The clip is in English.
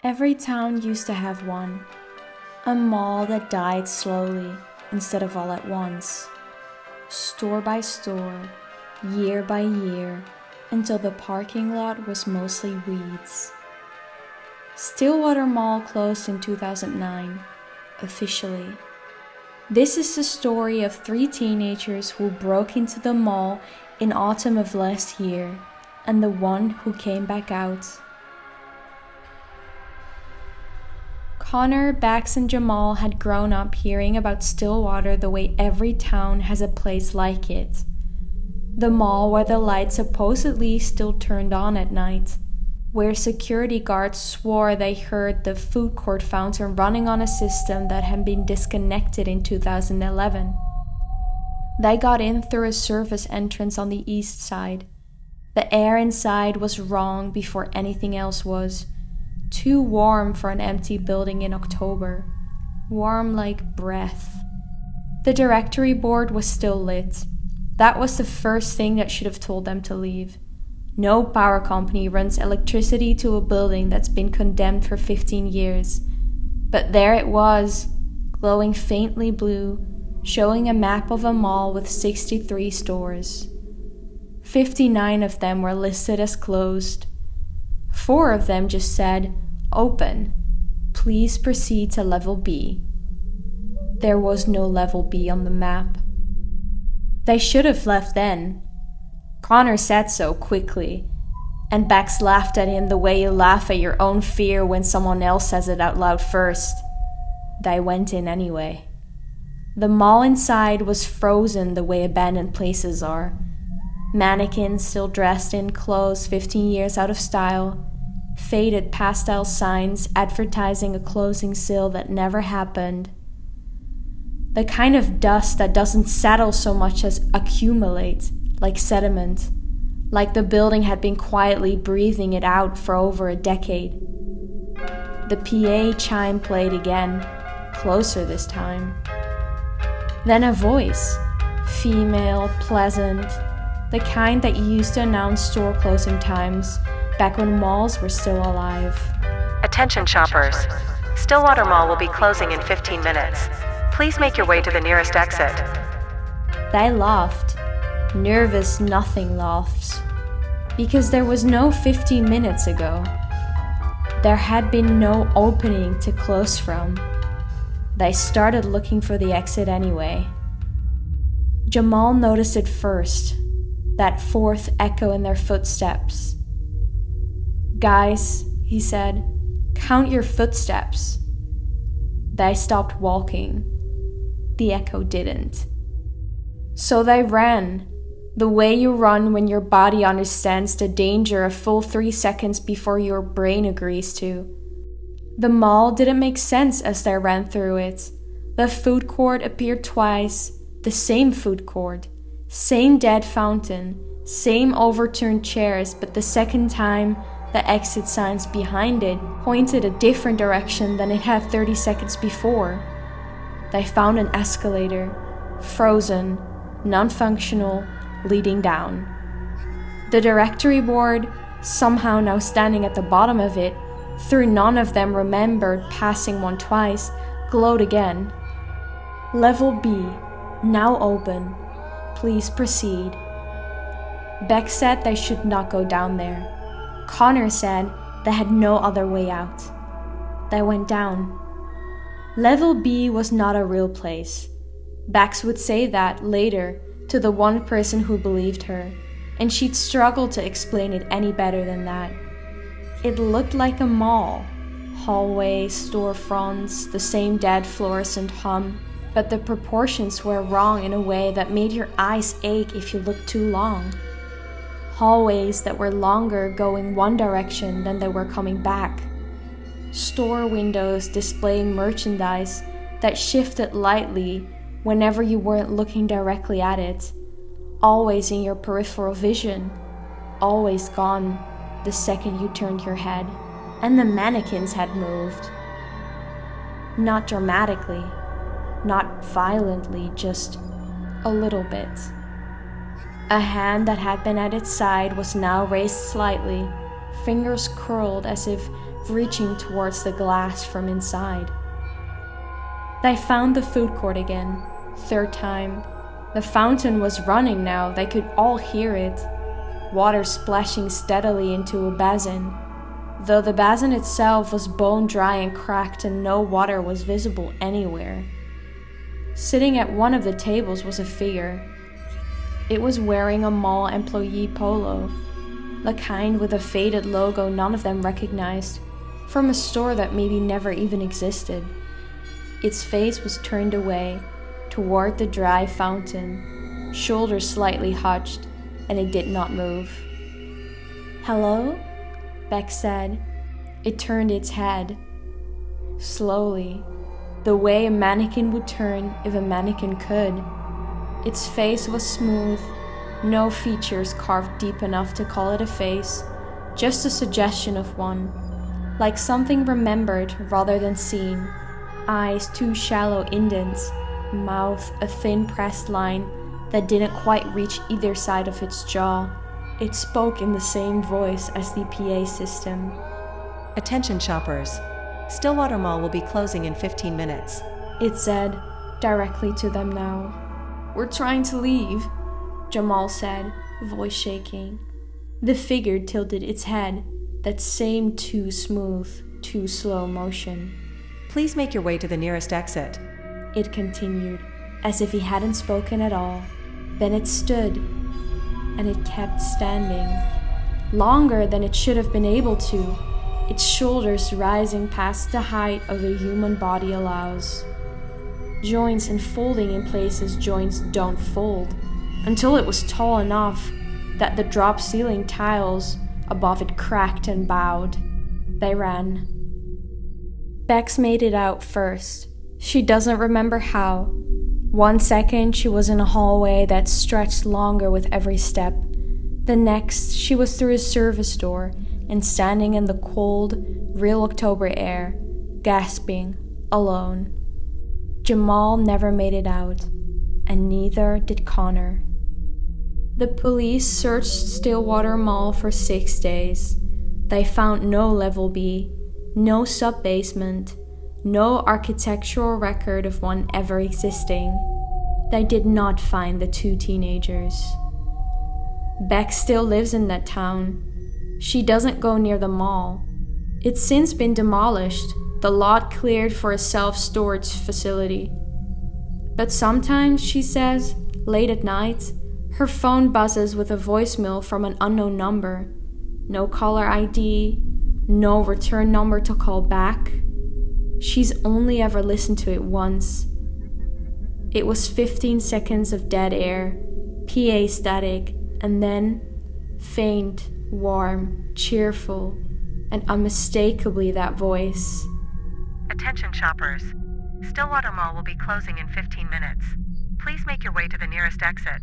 Every town used to have one, a mall that died slowly instead of all at once, store by store, year by year, until the parking lot was mostly weeds. Stillwater Mall closed in 2009, officially. This is the story of 3 teenagers who broke into the mall in autumn of last year, and the one who came back out. Connor, Bax, and Jamal had grown up hearing about Stillwater the way every town has a place like it. The mall where the lights supposedly still turned on at night, where security guards swore they heard the food court fountain running on a system that had been disconnected in 2011. They got in through a surface entrance on the east side. The air inside was wrong before anything else was. Too warm for an empty building in October. Warm like breath. The directory board was still lit. That was the first thing that should have told them to leave. No power company runs electricity to a building that's been condemned for 15 years. But there it was, glowing faintly blue, showing a map of a mall with 63 stores. 59 of them were listed as closed. 4 of them just said, "Open. Please proceed to level B." There was no level B on the map. They should have left then. Connor said so quickly, and Bax laughed at him the way you laugh at your own fear when someone else says it out loud first. They went in anyway. The mall inside was frozen the way abandoned places are. Mannequins still dressed in clothes 15 years out of style, faded pastel signs advertising a closing sale that never happened. The kind of dust that doesn't settle so much as accumulate, like sediment, like the building had been quietly breathing it out for over a decade. The PA chime played again, closer this time. Then a voice, female, pleasant, the kind that used to announce store closing times back when malls were still alive. Attention shoppers. Stillwater Mall will be closing in 15 minutes. Please make your way to the nearest exit. They laughed. Nervous nothing laughs. Because there was no 15 minutes ago. There had been no opening to close from. They started looking for the exit anyway. Jamal noticed it first, that 4th echo in their footsteps. "Guys," he said, "count your footsteps." They stopped walking. The echo didn't. So they ran, the way you run when your body understands the danger a full 3 seconds before your brain agrees to. The mall didn't make sense as they ran through it. The food court appeared twice, the same food court, same dead fountain, same overturned chairs, but the second time, the exit signs behind it pointed a different direction than it had 30 seconds before. They found an escalator, frozen, non-functional, leading down. The directory board, somehow now standing at the bottom of it, though none of them remembered passing one twice, glowed again. "Level B, now open. Please proceed." Beck said they should not go down there. Connor said they had no other way out. They went down. Level B was not a real place. Bax would say that later to the one person who believed her, and she'd struggle to explain it any better than that. It looked like a mall. Hallways, storefronts, the same dead fluorescent hum, but the proportions were wrong in a way that made your eyes ache if you looked too long. Hallways that were longer going one direction than they were coming back. Store windows displaying merchandise that shifted lightly whenever you weren't looking directly at it, always in your peripheral vision, always gone the second you turned your head. And the mannequins had moved. Not dramatically, not violently, just a little bit. A hand that had been at its side was now raised slightly, fingers curled as if reaching towards the glass from inside. They found the food court again, third time. The fountain was running now, they could all hear it. Water splashing steadily into a basin, though the basin itself was bone dry and cracked and no water was visible anywhere. Sitting at one of the tables was a figure. It was wearing a mall employee polo, the kind with a faded logo none of them recognized, from a store that maybe never even existed. Its face was turned away, toward the dry fountain, shoulders slightly hunched, and it did not move. "Hello?" Beck said. It turned its head. Slowly, the way a mannequin would turn if a mannequin could. Its face was smooth, no features carved deep enough to call it a face, just a suggestion of one, like something remembered rather than seen. Eyes two shallow indents, mouth a thin pressed line that didn't quite reach either side of its jaw. It spoke in the same voice as the PA system. Attention shoppers. Stillwater Mall will be closing in 15 minutes. It said, directly to them now. "We're trying to leave," Jamal said, voice shaking. The figure tilted its head, that same too smooth, too slow motion. Please make your way to the nearest exit. It continued, as if he hadn't spoken at all. Then it stood, and it kept standing. Longer than it should have been able to, its shoulders rising past the height of a human body allows. Joints enfolding in places joints don't fold, until it was tall enough that the drop ceiling tiles above it cracked and bowed. They ran. Bex made it out first. She doesn't remember how. 1 second she was in a hallway that stretched longer with every step. The next she was through a service door and standing in the cold, real October air, gasping, alone. Jamal never made it out, and neither did Connor. The police searched Stillwater Mall for 6 days. They found no level B, no sub-basement, no architectural record of one ever existing. They did not find the 2 teenagers. Beck still lives in that town. She doesn't go near the mall. It's since been demolished, the lot cleared for a self-storage facility. But sometimes, she says, late at night, her phone buzzes with a voicemail from an unknown number. No caller ID, no return number to call back. She's only ever listened to it once. It was 15 seconds of dead air, PA static, and then faint, warm, cheerful, and unmistakably that voice. Attention shoppers. Stillwater Mall will be closing in 15 minutes. Please make your way to the nearest exit.